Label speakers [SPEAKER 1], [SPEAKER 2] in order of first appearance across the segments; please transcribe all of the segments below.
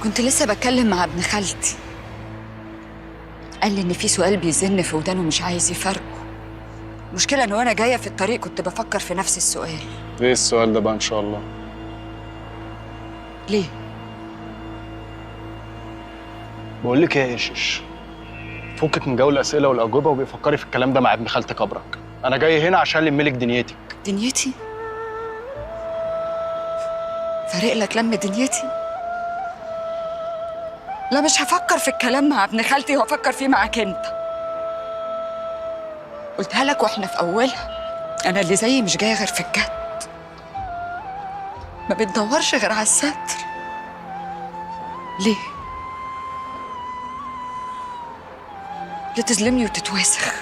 [SPEAKER 1] كنت لسه بتكلم مع ابن خالتي، قال لي إن في سؤال بيزن في ودانه مش عايز يفرقه. المشكلة إن وأنا جاية في الطريق كنت بفكر في نفس السؤال.
[SPEAKER 2] ايه السؤال ده بقى ان شاء الله؟
[SPEAKER 1] ليه؟
[SPEAKER 2] بقول لك ايه يا شيش، فكك من جو الاسئله والاجوبه وبيفكري في الكلام ده مع ابن خالتك ابرك. انا جاي هنا عشان الم لك دنيتك.
[SPEAKER 1] دنيتي؟ فارق لك لم دنيتي؟ لا، مش هفكر في الكلام مع ابن خالتي وهفكر فيه معاك انت. قلتها لك واحنا في اولها، انا اللي زيي مش جايه غير في الجد، ما بتدورش غير على الستر. ليه؟ ليه تظلمني وتتوسخ؟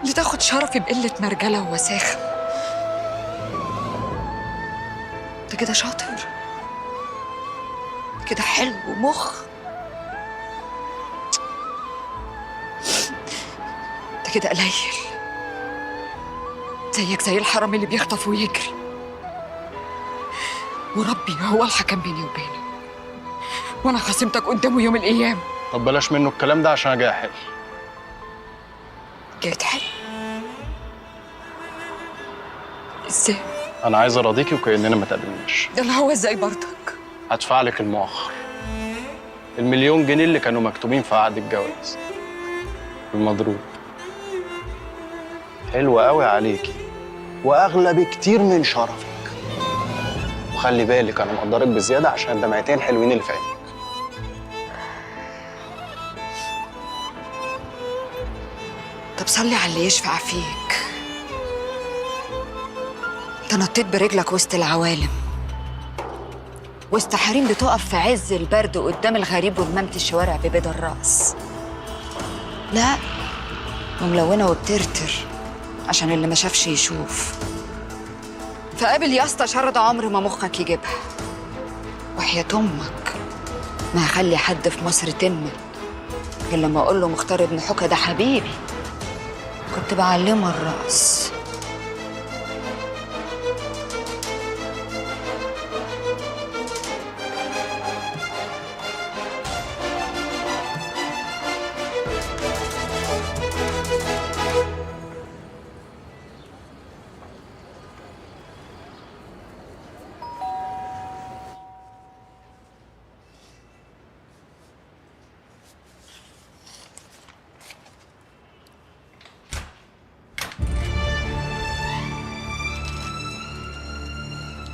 [SPEAKER 1] ليه تاخد شرفي بقله مرجله ووساخه؟ انت كده شاطر، كده حلو ومخ. انت كده قليل، زيك زي الحرامي اللي بيخطف ويجري، وربي هو الحكم بيني وبينك، وانا خصمتك قدامه يوم القيامه.
[SPEAKER 2] طب بلاش منه الكلام ده عشان انا جاي احل.
[SPEAKER 1] جاي تحل؟ ازاي؟
[SPEAKER 2] انا عايز اراضيكي وكاننا ما تقابلناش.
[SPEAKER 1] ده اللي هو ازاي برضك؟
[SPEAKER 2] هدفع لك المؤخر، المليون جنيه اللي كانوا مكتوبين في عقد الجواز، المضروب. حلو قوي عليكي واغلى بكتير من شرفك. وخلي بالك انا مقدرك بزياده عشان الدمعتين الحلوين اللي في عينك.
[SPEAKER 1] طب صلي على اللي يشفع فيك. انت نطيت برجلك وسط العوالم، وسط حريم بتقف في عز البرد قدام الغريب ومامة الشوارع ببيض الراس. لا، وملونه وبترتر عشان اللي ما شافش يشوف. فقابل يا اسطى شر ده عمر ما مخك يجيبها. وحياة امك ما هخلي حد في مصر تمن غير لما اقول له مختار ابن حكا ده حبيبي، كنت بعلمه الرقص.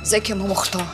[SPEAKER 1] ازيك يا ام مختار؟